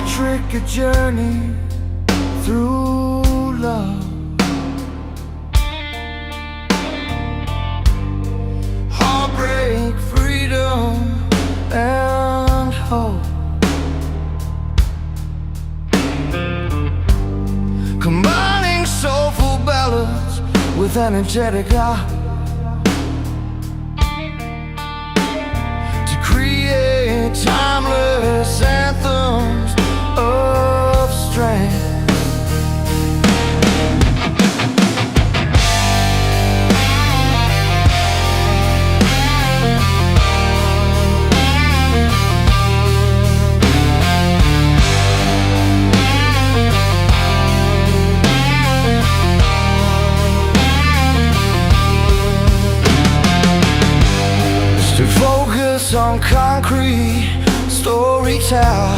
trick a journey through love. Heartbreak, freedom, and hope. Combining soulful ballads with energetic art to create timeless anthems of strength. To focus on concrete storytell,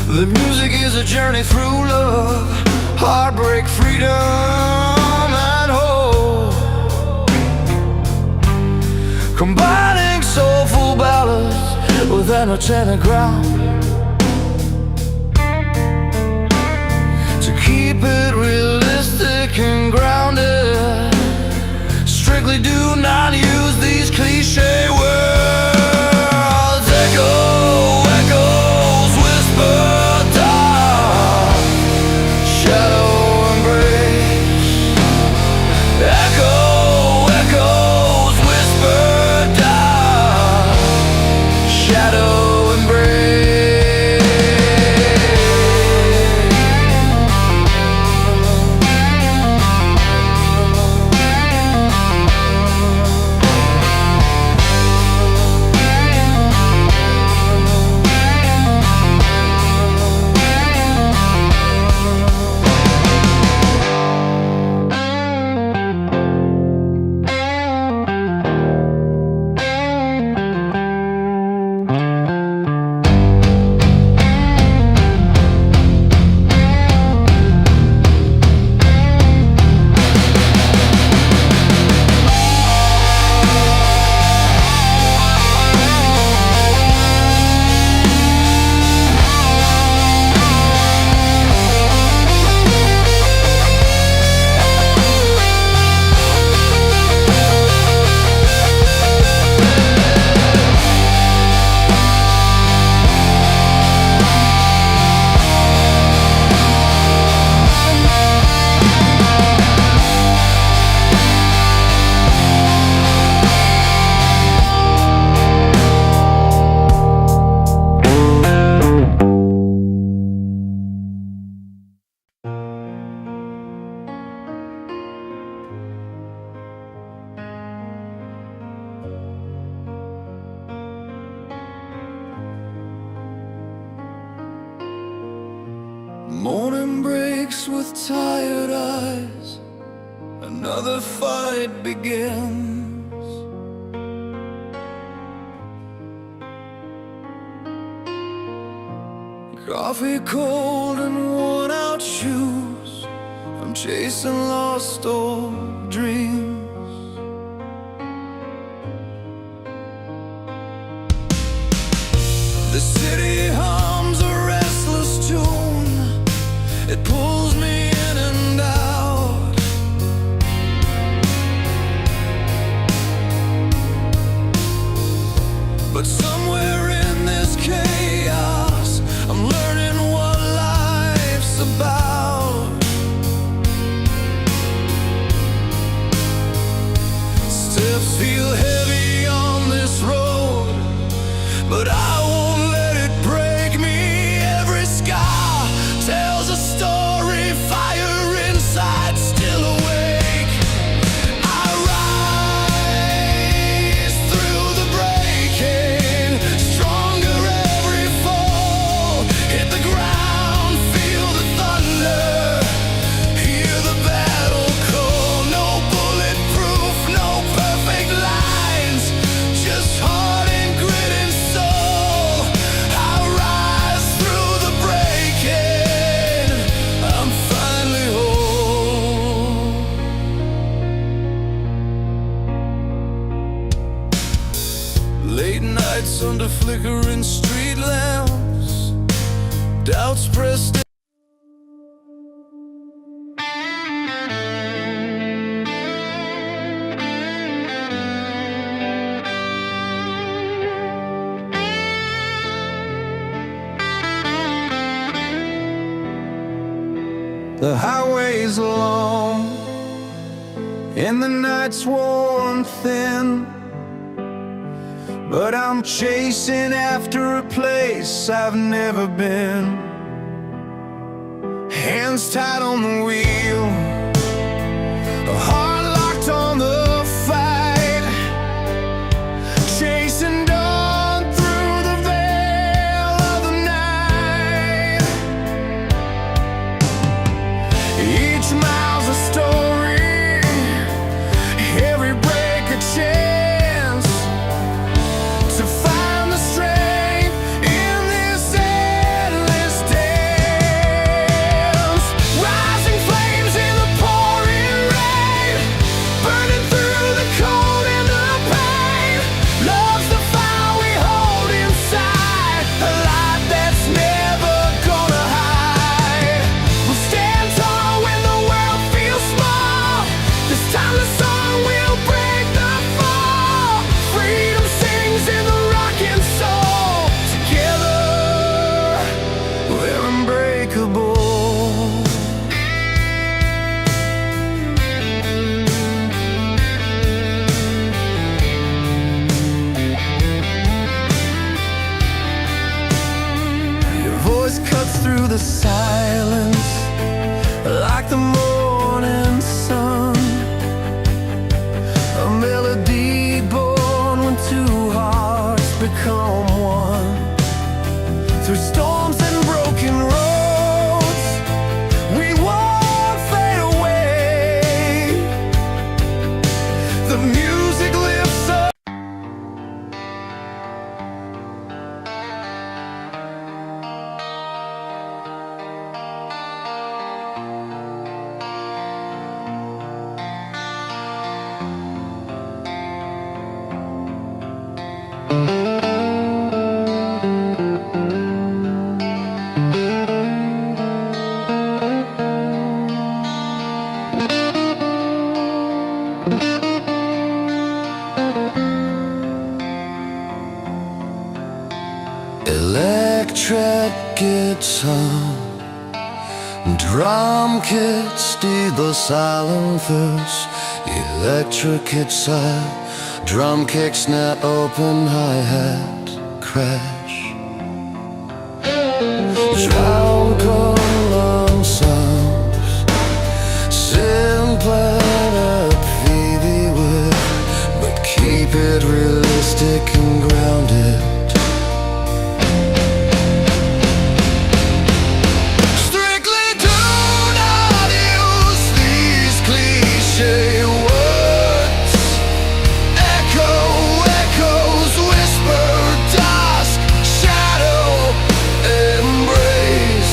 the music is a journey through love, heartbreak, freedom, and hope. Combining soulful ballads with energetic ground to keep it realistic and grounded. Strictly do not use these cliche words. Echo, echoes, whisper, dark, shadow, embrace. Echo, echoes, whisper, dark, shadow, embrace. Morning breaks with tired eyes, another fight begins. Coffee cold and worn out shoes, I'm chasing lost old dreams. The city hums a restless tune, it pulls me in and out. But somewhere in this chaos, I'm learning what life's about. Steps feel heavy on this road, but I won't let it break me. Every scar tells a story, fire inside still awake. I rise through the breaking, stronger every fall. Hit the ground, feel the thunder, hear the battle call. No bulletproof, no perfect life. lights under flickering street lamps. Doubts pressed in. The highway's long and the night's worn thin, but I'm chasing after a place I've never been. Hands tied on the wheel, a heart locked on the fight, chasing dawn through the veil of the night. Each mile's a story, every break a chance to find the strength in this endless dance. Rising flames in the pouring rain, burning through the cold and the pain. Love's the fire we hold inside, a light that's never gonna hide. We'll stand tall when the world feels small. This time the song will break the fall. Freedom sings in the rocking soul. Together we're unbreakable. Your voice cuts through the silence like the morning sun, a melody born when two hearts become one. Through storms and broken roads, we won't fade away. The music lifts us. Electric guitar, drum kits steal the silent verse. Electric guitar, drum kick, snap, open hi-hat, crash. Drown long songs, simple Phoebe with, but keep it realistic and grounded. Strictly do not use these cliché words. Echo, echoes, whisper, dusk, shadow, embrace.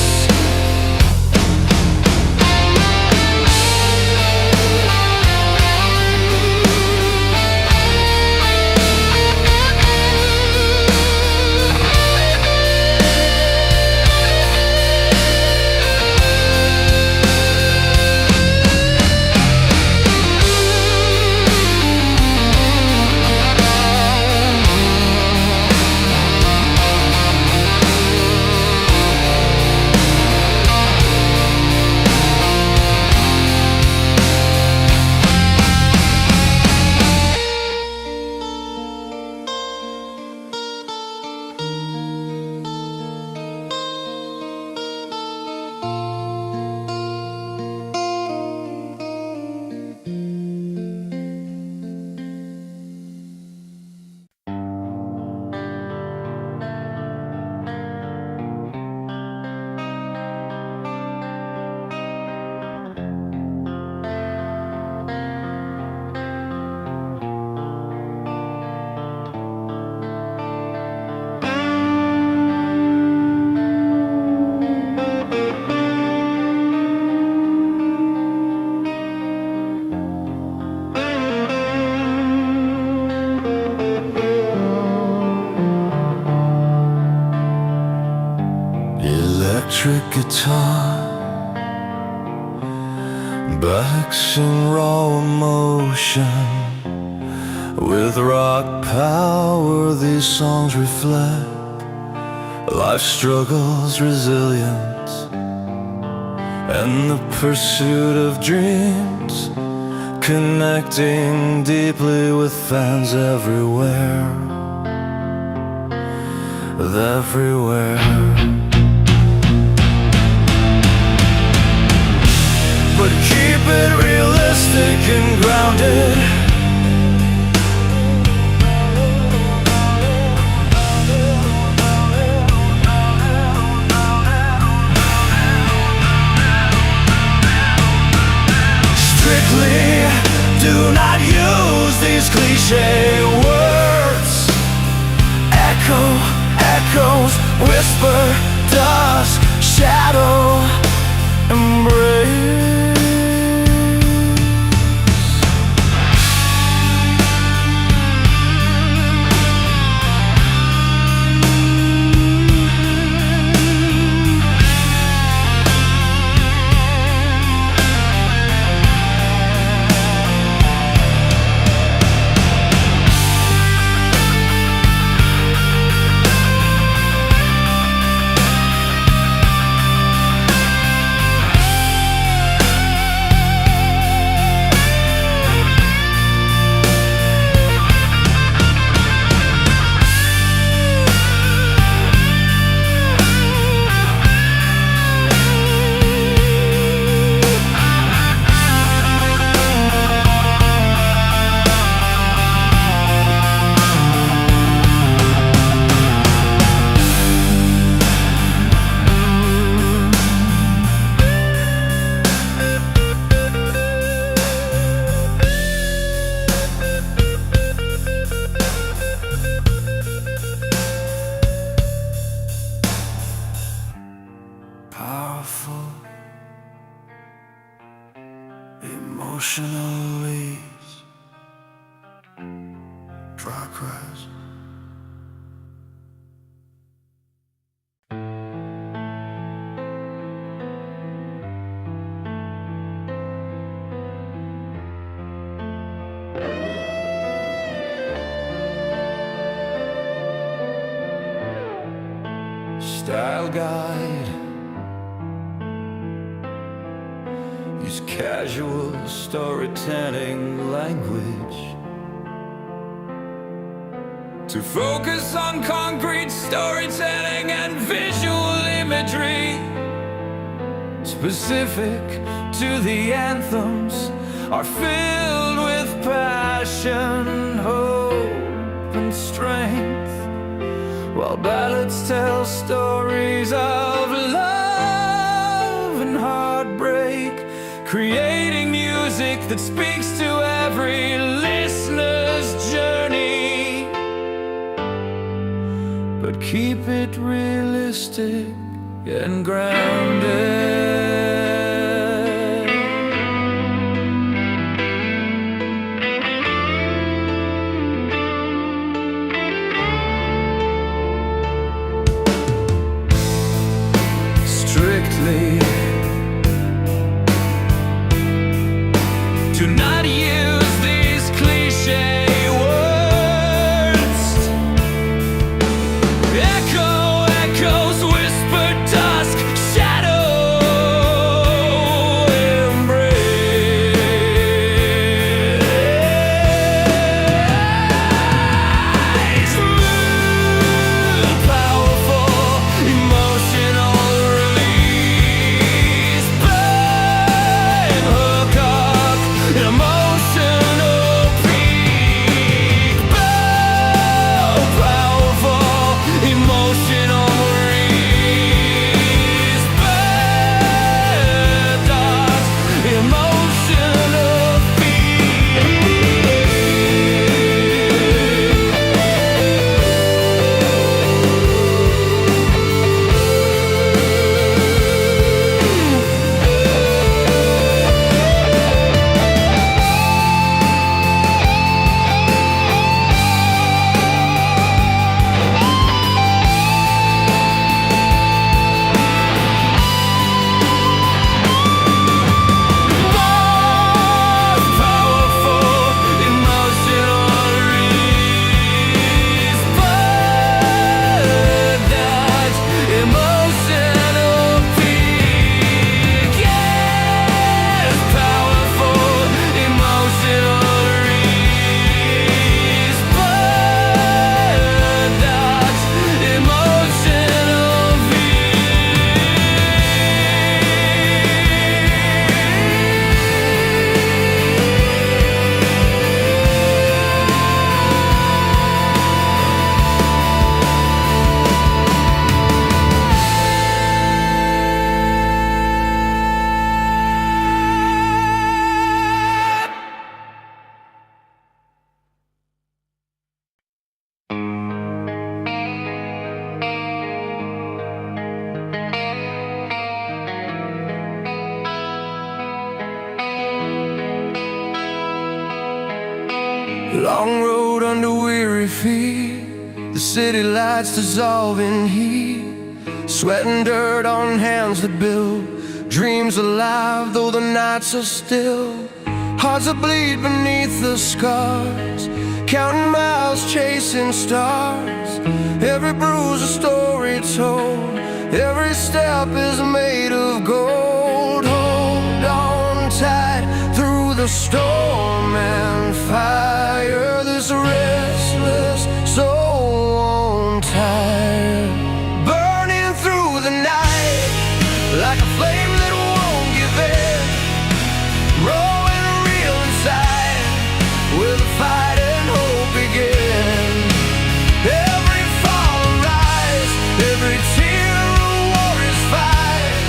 electric guitar, backs in raw emotion. With rock power, these songs reflect life's struggles, resilience, and the pursuit of dreams, connecting deeply with fans everywhere, everywhere. But keep it realistic and grounded. Do not use these cliché words. Echo, echoes, whisper, dusk, shadow, embrace. Powerful, emotional leaves, dry cries. Style guide, use casual storytelling language to focus on concrete storytelling and visual imagery specific to the anthems are filled with passion, hope, and strength, while ballads tell stories of love and heartbreak, creating music that speaks to every listener's journey. But keep it realistic and grounded. Do not use these cliché words. Echo, echoes, whisper, dusk, shadow, Long road under weary feet, the city lights dissolve in heat. Sweat and dirt on hands that build dreams alive, though the nights are still. Hearts that bleed beneath the scars, counting miles, chasing stars. Every bruise a story told, every step is made of gold. Hold on tight through the storm and fire. This restless soul won't tire, burning through the night like a flame that won't give in, growing real inside where the fight and hope begin. Every fall rise, every tear a warrior's fight.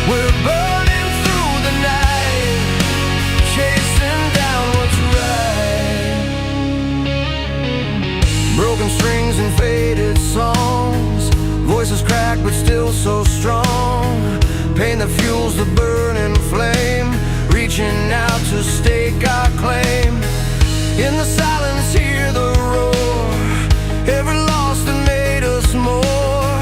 We're burning through the night, chasing down what's right. Broken strings and faded songs, voices cracked but still so strong. Pain that fuels the burning flame, reaching out to stake our claim. In the silence hear the roar, every loss that made us more,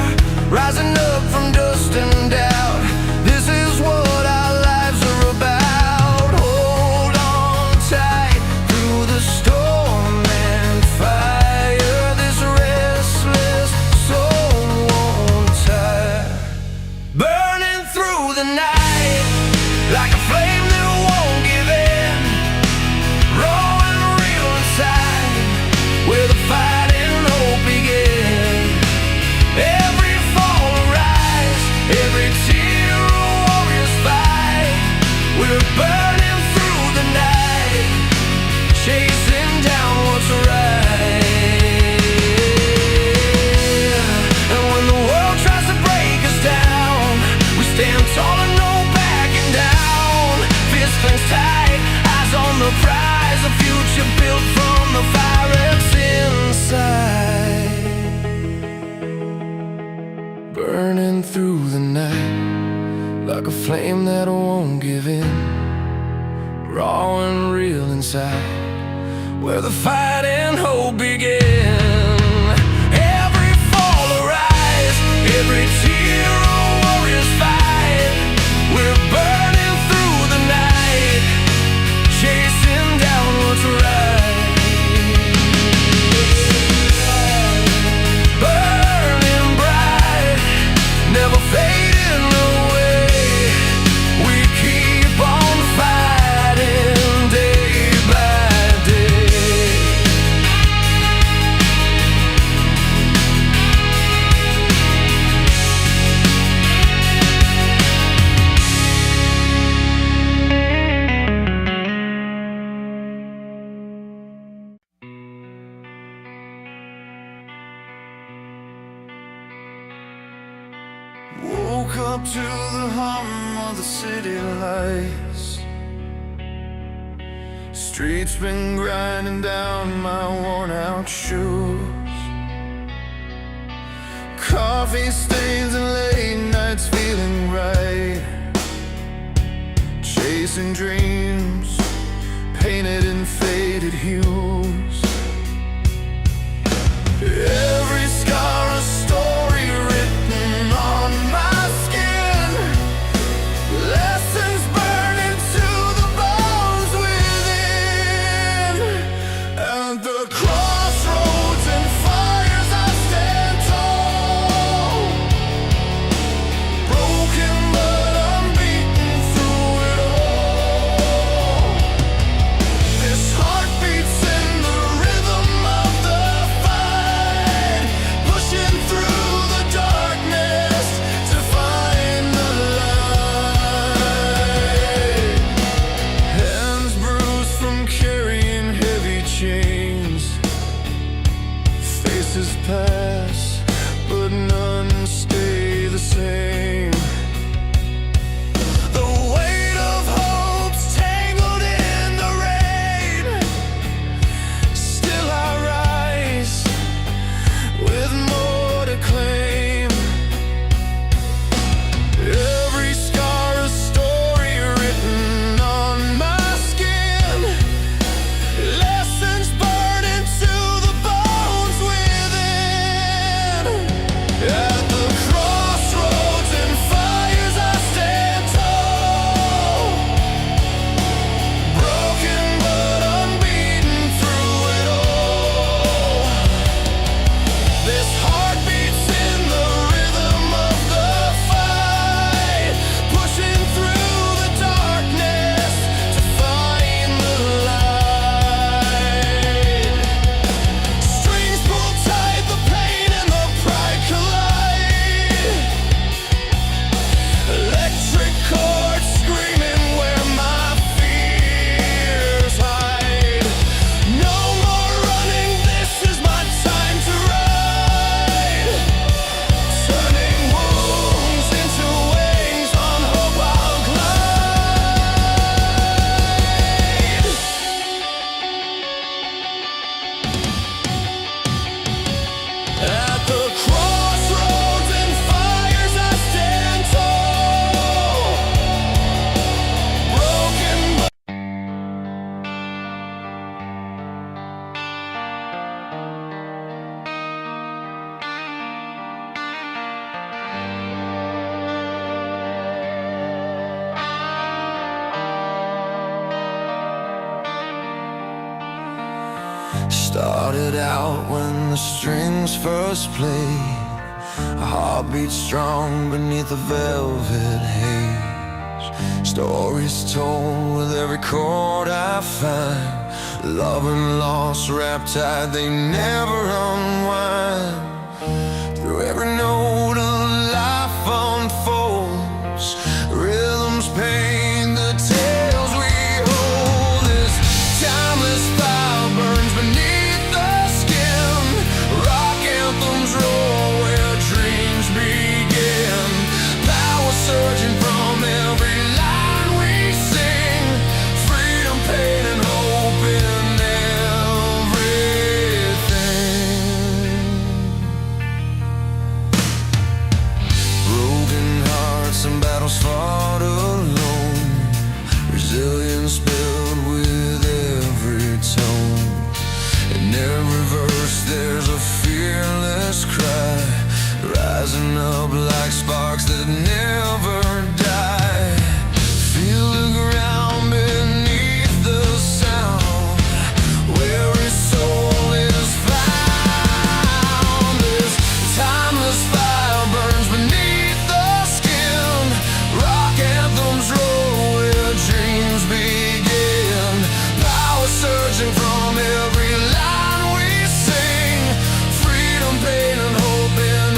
rising up from dust and doubt. This is what our lives are about. Hold on tight through the storm and fire. This restless soul won't tire, burning through the night like a flame that won't give in, growing real inside where the fight and hope begin. Every fall rise, every tear a warrior's fight. We're burning through the night, chasing down what's right. And when the world tries to break us down, we stand tall and no backing down. Fist clenched tight, eyes on the prize, a future built from the fire that's inside. Burning through the night like a flame that won't give in, raw and real inside where the fight and hope begin. Every fall rise, every tear a warrior's fight. We're burning through the night, chasing down what's right. Burning bright, never fading away. We keep on fighting day by day. Woke up to the hum of the city lights. Streets been grinding down my worn out shoes. Coffee stains and late nights feeling right. Chasing dreams painted in faded hues. Every scar a story written on my skin. Lessons burned into the bones within. At the crossroads and fires I stand tall, broken but unbeaten through it all. This heart beats in the Started out when the strings first played, a heart beat strong beneath the velvet haze. Stories told with every chord I find, love and loss wrapped tight, they never unwind. Through every note of life unfolds, rhythms paint the tales we hold. This timeless fire burns beneath the skin, rock anthems roar where dreams begin. Power surging from every line we sing, freedom, pain and hope in everything. Broken hearts and battles fought alone, resilience built with every tone. In every verse there's a fearless cry, rising up like sparks that never die. Feel the ground beneath the sound, where his soul is found. This timeless fire burns beneath the skin, rock anthems roar where dreams begin. Power surging from every line we sing, freedom, pain and hope in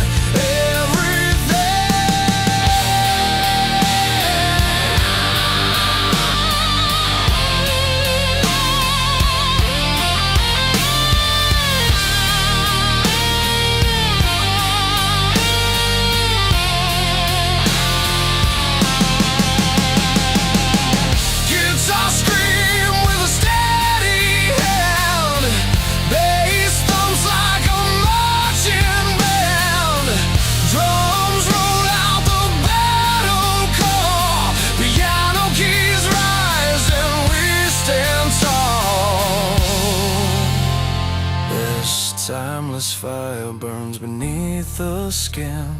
timeless fire burns beneath the skin,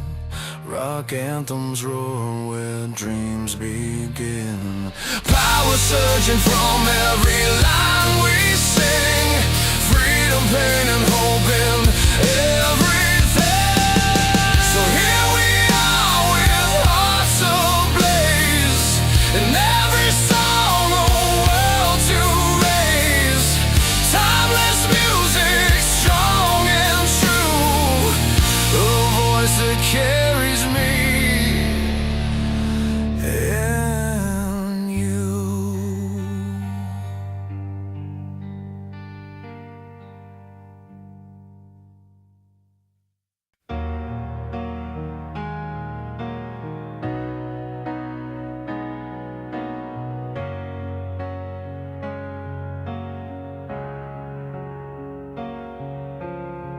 rock anthems roar where dreams begin. Power surging from every line we sing, freedom, pain and hope in everything. So here we are with hearts ablaze, in every song a world to raise. Timeless music, strong and true, a voice that carries me and you.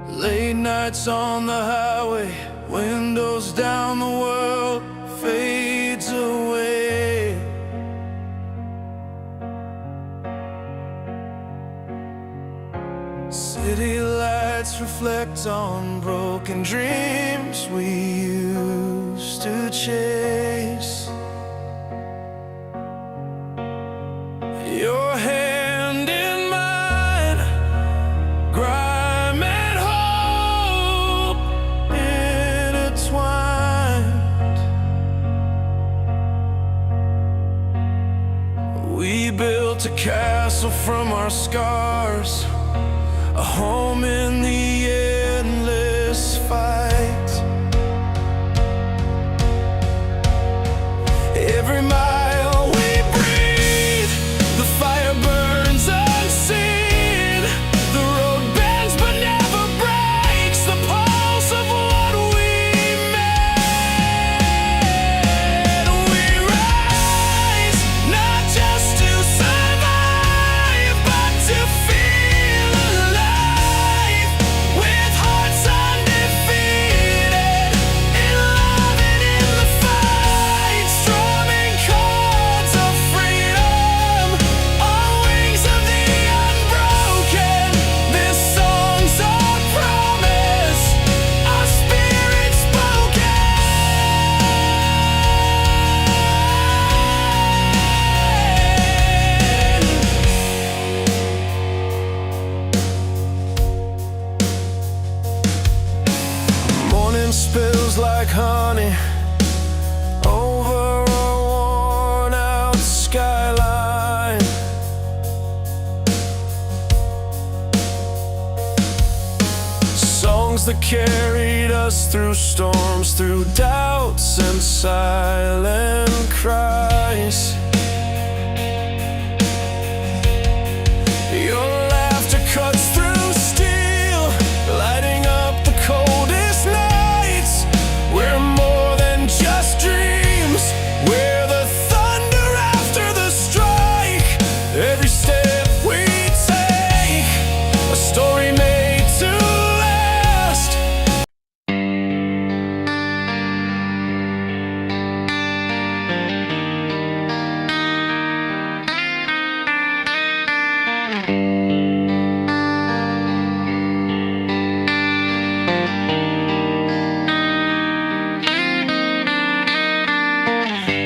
Late nights on the highway, windows down, the world fades away. City lights reflect on broken dreams we used to chase. Your hand in mine, grime and hope intertwined. We built a castle from our scars, a home in the endless fight. Every mile we breathe, the fire burns unseen. The road bends but never breaks, the pulse of what we made. We rise, not just to survive, but to feel alive. spills like honey over a worn out skyline. Songs that carried us through storms, through doubts and silent cries. Your laughter cuts through steel, lighting up the coldest nights. We're more than just dreams, we're the thunder after the strike. Every step we take, a story made to last.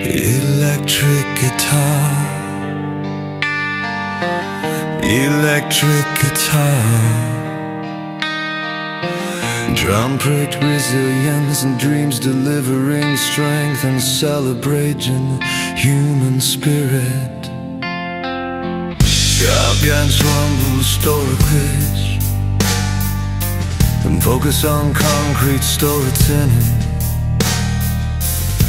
Electric guitar, electric guitar. Drum-pricked resilience and dreams delivering strength and celebrating human spirit. Shotguns rumble stories and focus on concrete storytelling.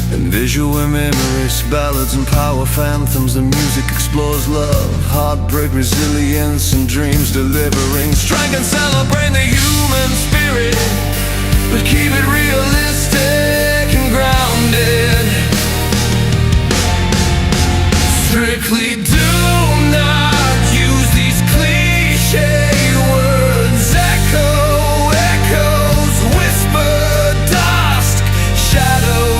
And visual memories, ballads and power phantoms. The music explores love, heartbreak, resilience, and dreams delivering strength and celebrate the human spirit, but keep it realistic and grounded. Strictly do not use these cliche words. Echo, echoes, whisper, dusk, shadow.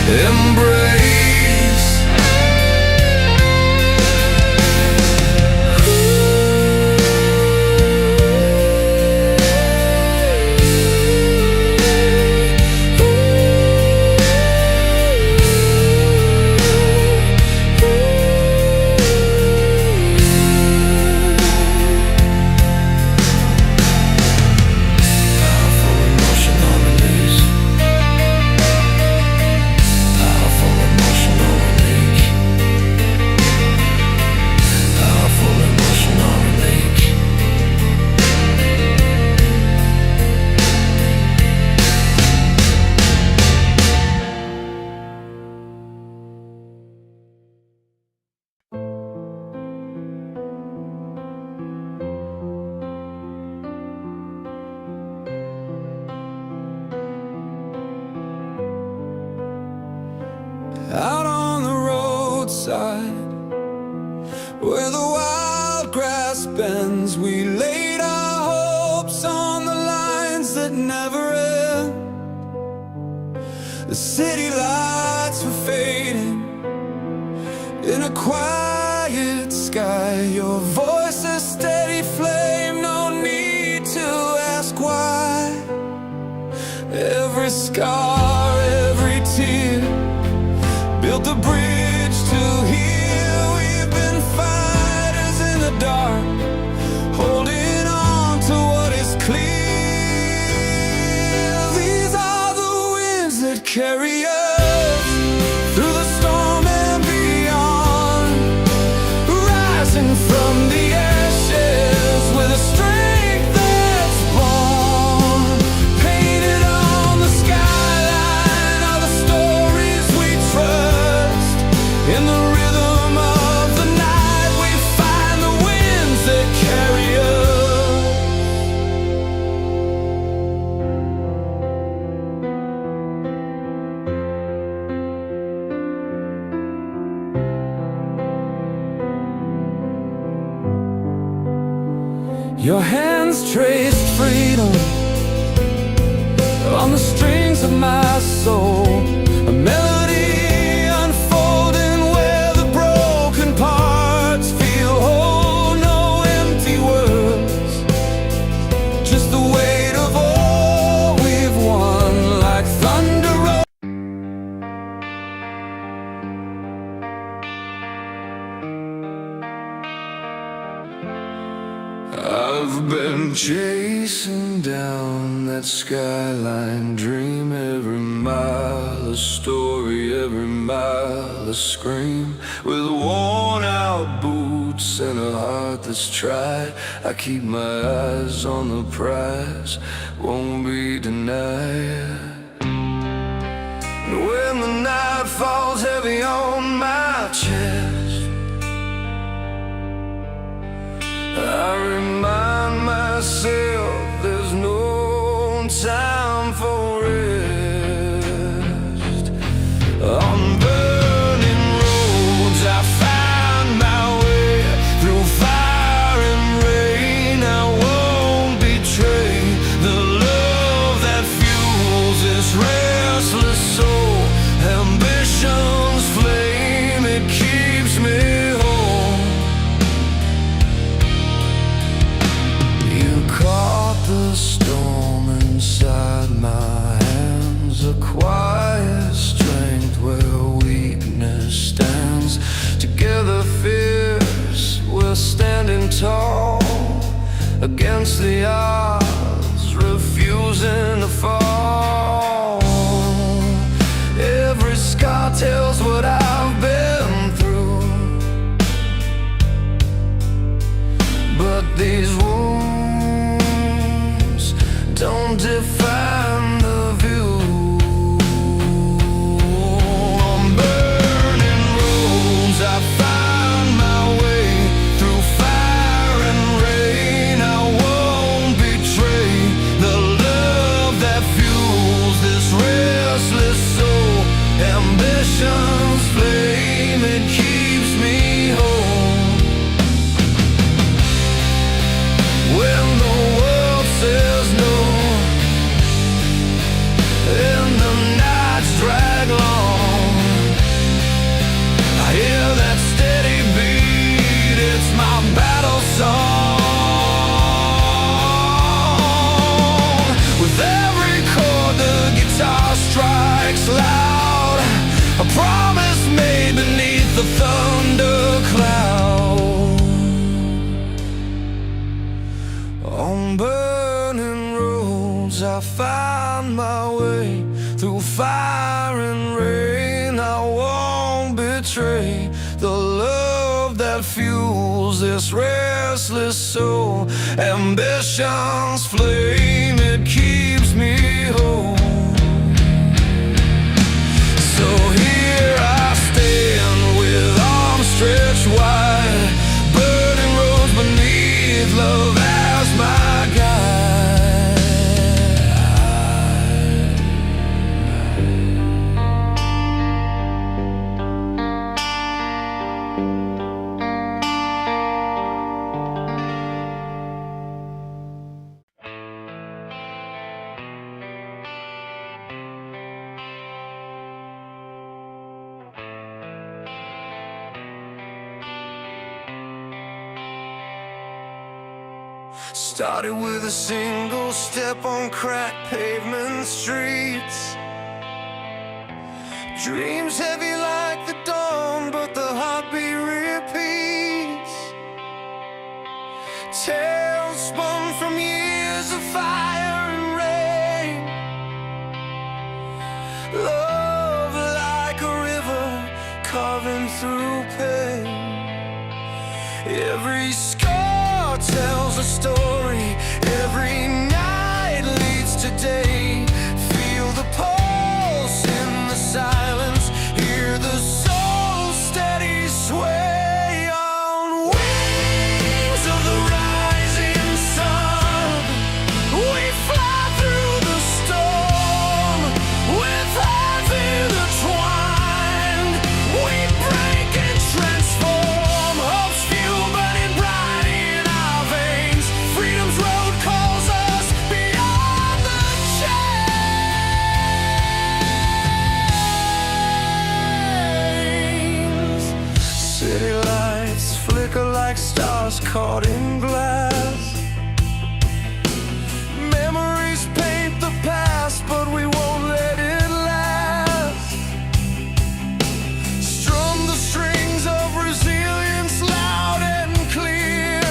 Embrace. Out on the roadside, where the wild grass bends, we laid our hopes on the lines that never end. The city lights were fading in a quiet sky. Your voice a steady flame, no need to ask why. Every scar, every tear built a bridge to here. We've been fighters in the dark, holding on to what is clear. These are the winds that carry us through the storm and beyond, rising from the ashes with a strength that's born. Painted on the skyline are the stories we trust. In the rhythm of the night we find the winds that carry us. Your hands traced freedom on the strings of my soul, a melody unfolding where the broken parts feel whole. No empty words, just the weight of all we've won, like thunder rolling. I I've been chasing down that skyline dream. Every mile a story, every mile a scream. With worn out boots and a heart that's tried, I keep my eyes on the prize, won't be denied. When the night falls heavy on my chest, I remind myself there's no time for rest. On burning roads I find my way, through fire and rain I won't betray the love that fuels this restless soul. Ambition's flame, it keeps me home. You caught the storm inside my hands, a quiet strength where weakness stands. Together fierce, we're standing tall against the odds, refusing to fall. Every scar tells what I've been through, but these wounds don't define the view. On burning roads I find my way, through fire and rain I won't betray the love that fuels this restless soul. Ambition's flame, it keeps me home. When the world says no and the nights drag long, I hear that steady beat, it's my battle song. With every chord the guitar strikes loud, a promise made beneath the thundercloud. On burning roads I find my way, through fire and rain I won't betray the love that fuels this restless soul. Ambition's flame, it keeps me home. So here I stand with arms stretched wide, burning roads beneath love as my guide. Started with a single step on cracked pavement streets, dreams heavy like the dawn, but the heartbeat repeats. Tales spun from years of fire and rain, love like a river carving through pain. Every scar tells a story, every night leads to day. Feel the pulse in the silence, hear the soul steady sway. On wings of the rising sun, we fly through the storm. With hearts intertwined, we break and transform. Hope's fuel burning bright in our veins, freedom's road calls us beyond the chains. City lights flicker like stars caught in glass. Memories paint the past, but we won't let it last. Strum the strings of resilience loud and clear.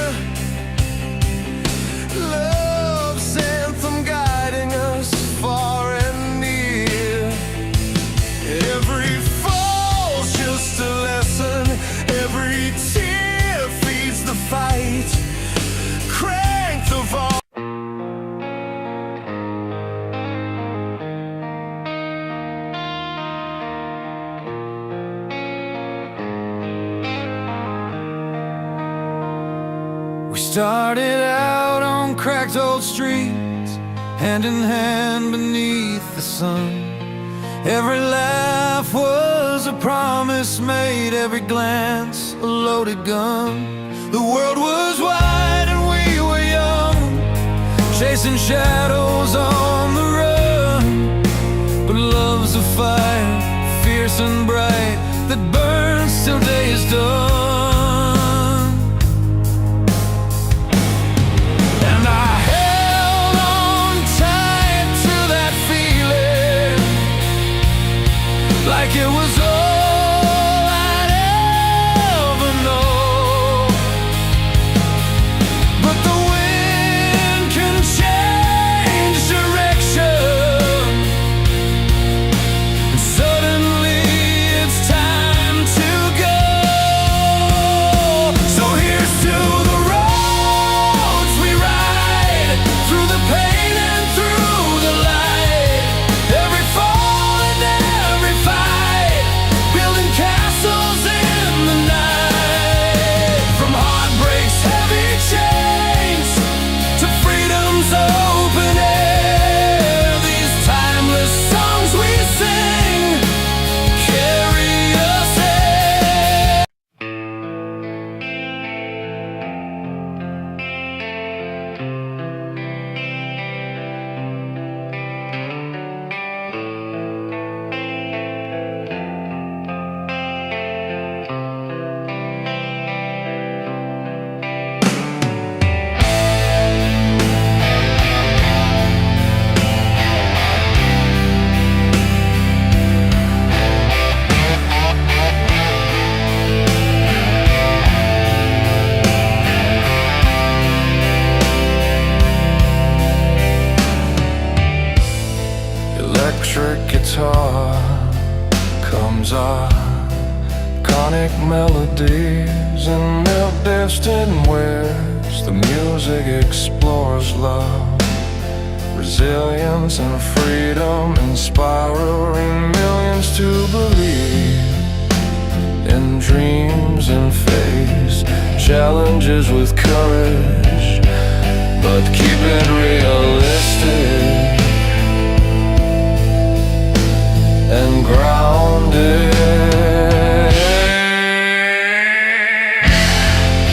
started out on cracked old streets, hand in hand beneath the sun. Every laugh was a promise made, every glance a loaded gun. The world was wide and we were young, chasing shadows on the run. But love's a fire, fierce and bright, that burns till day is done. And I held on tight to that feeling, like it was all I'd ever know. But the wind can change direction, and suddenly it's time to go. So here's to the roads we ride, through the pain and through the light, every fall and every fight, building castles in the night. From heartbreak's heavy chains to freedom's open air, these timeless songs we sing carry us there. Electric guitar comes on, conic melodies and milk destined words. The music explores love, resilience and freedom, inspiring millions to believe in dreams and face challenges with courage, but keep it realistic and grounded.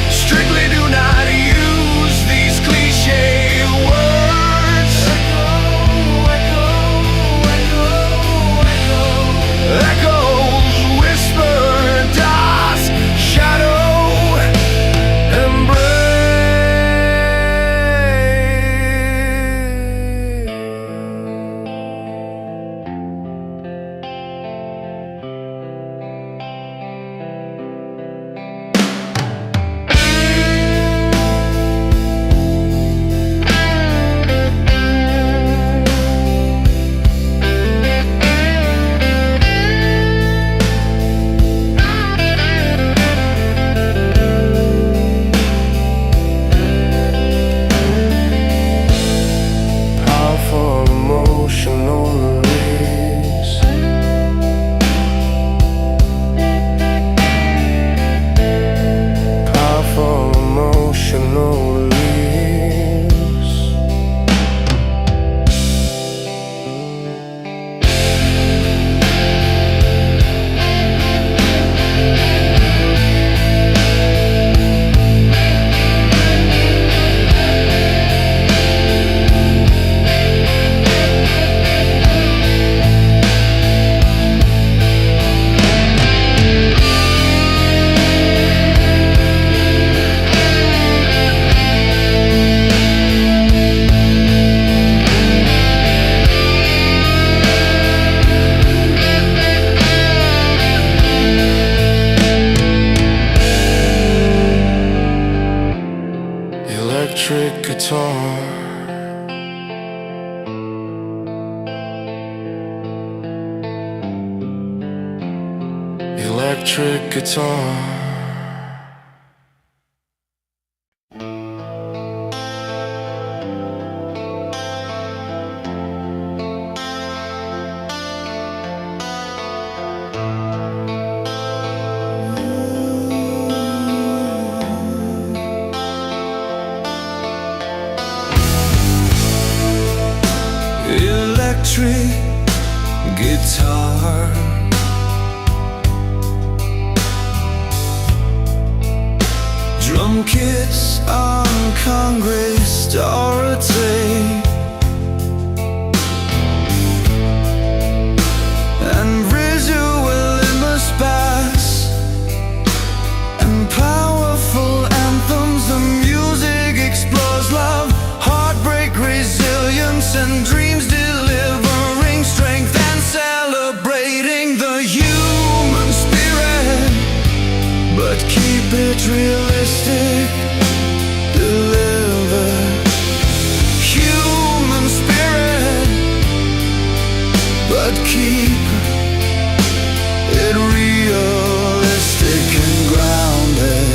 Strictly do not use these cliche words. Echo, echo, echo, echo. Echoes whisper, dots shadow embrace. Powerful emotional release, powerful emotional release. Electric guitar, electric guitar. kiss on Congress Dorothy, and visual must pass, and powerful anthems. The music explores love, heartbreak, resilience, and dreams, delivering strength and celebrating the human spirit. But keep it realistic, deliver human spirit, but keep it realistic and grounded.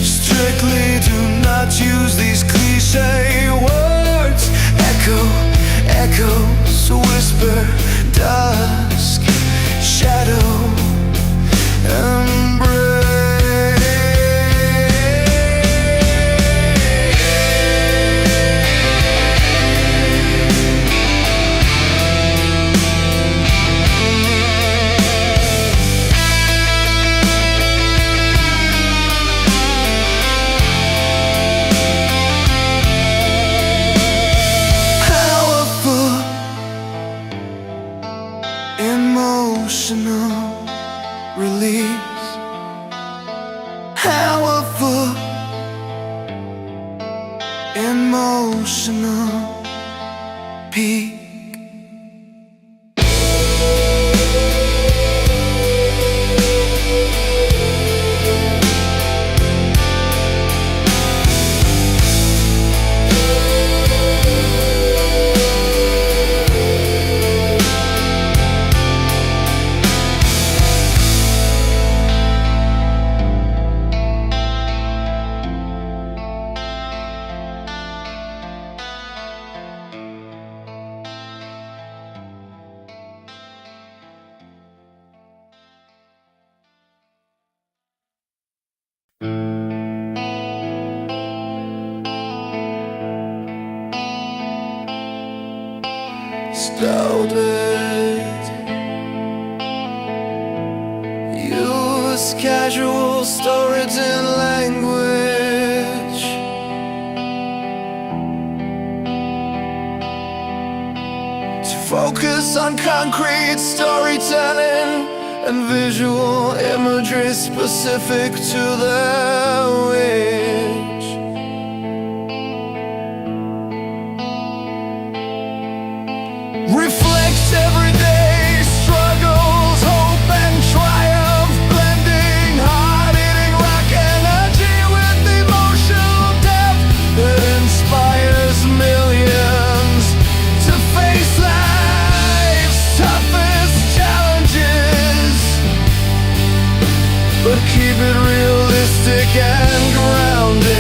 Strictly do not use these cliche words. Echo, echoes, whisper, dusk, shadow, emotional release, powerful, emotional peace. Started. Use casual storage in language. To focus on concrete storytelling and visual imagery specific to the witch. Reflects everyday struggles, hope and triumph, blending hard-hitting rock energy with emotional depth that inspires millions to face life's toughest challenges, but keep it realistic and grounded.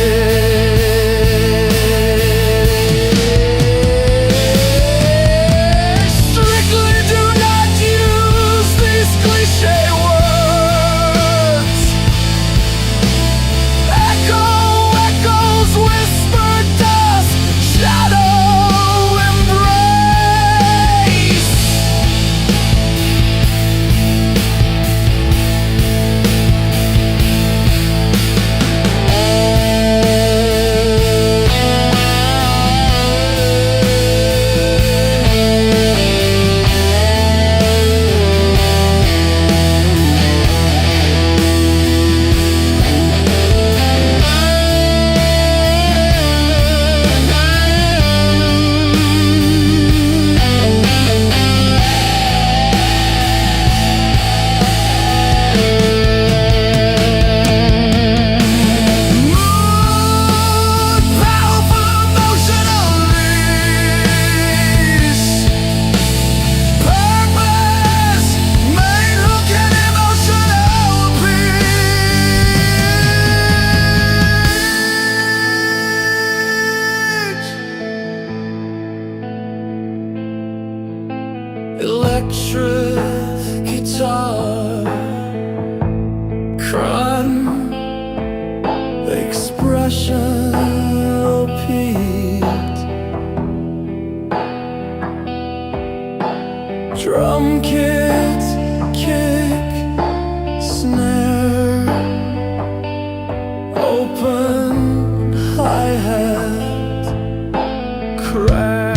open hi-hat crash.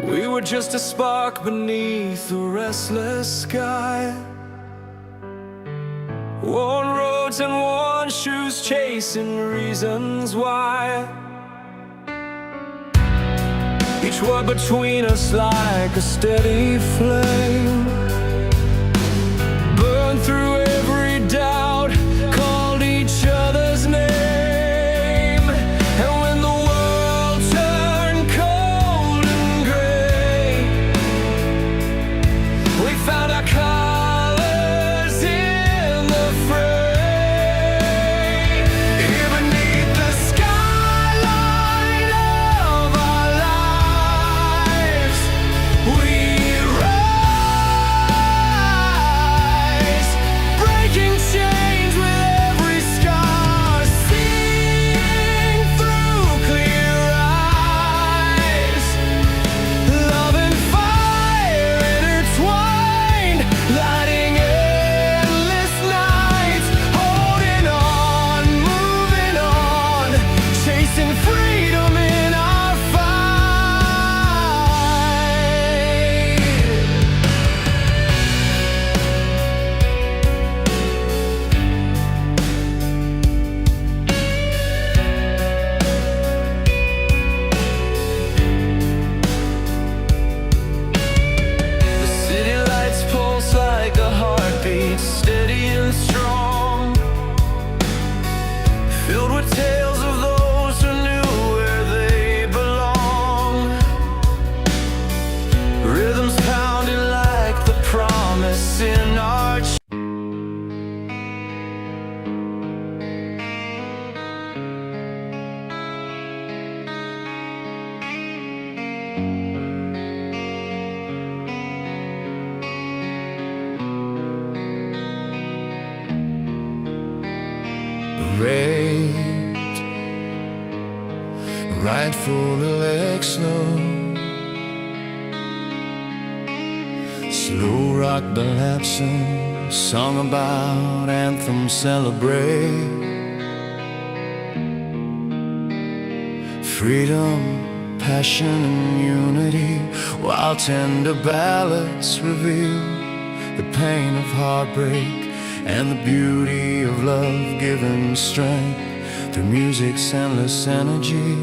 We were just a spark beneath a restless sky. Worn roads and worn shoes, chasing reasons why. Each word between us like a steady flame, burned through every doubt, called each other's name. And when the world turned cold and gray, we found our colors in the fray. Here beneath the skyline of our lives, we rise, breaking chains with every scar, seeing through clear eyes. Love and fire intertwined, lighting endless nights, holding on, moving on, chasing freedom in our fight. The city lights pulse like a heartbeat, steady and strong, filled with tales of those who knew where they belong. Rhythms pounding like the promise in our rate, rightful election, slow rock ballapsing, song about anthem celebrate. Freedom, passion and unity, while tender ballads reveal the pain of heartbreak and the beauty of love giving strength through music's endless energy.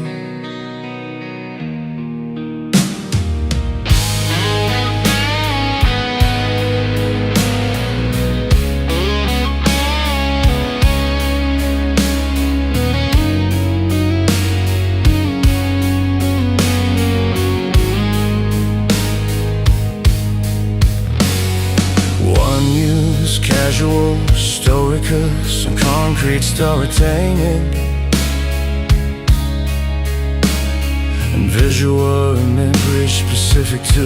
One-use, casual, stoicus, and concrete storytelling, and visual imagery specific to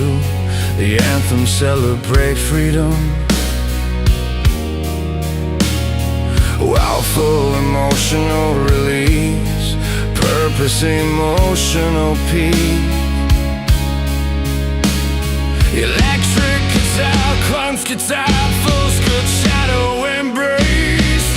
the anthem celebrate freedom, while full emotional release, purpose, emotional peace. Electric guitar, crunch guitar, full good shadow embrace.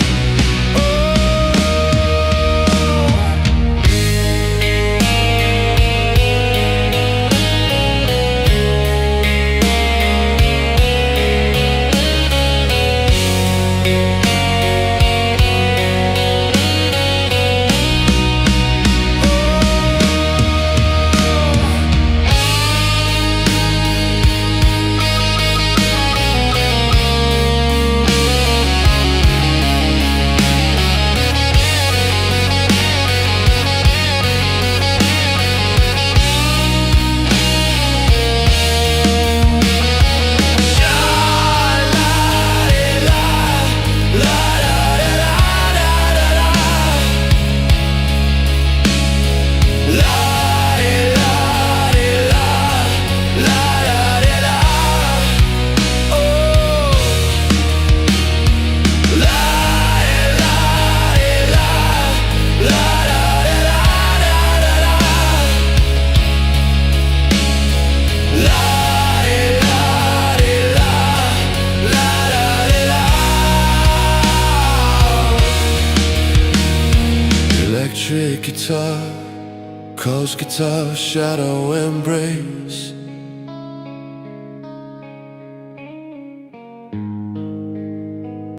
electric guitar, coast guitar, shadow embrace.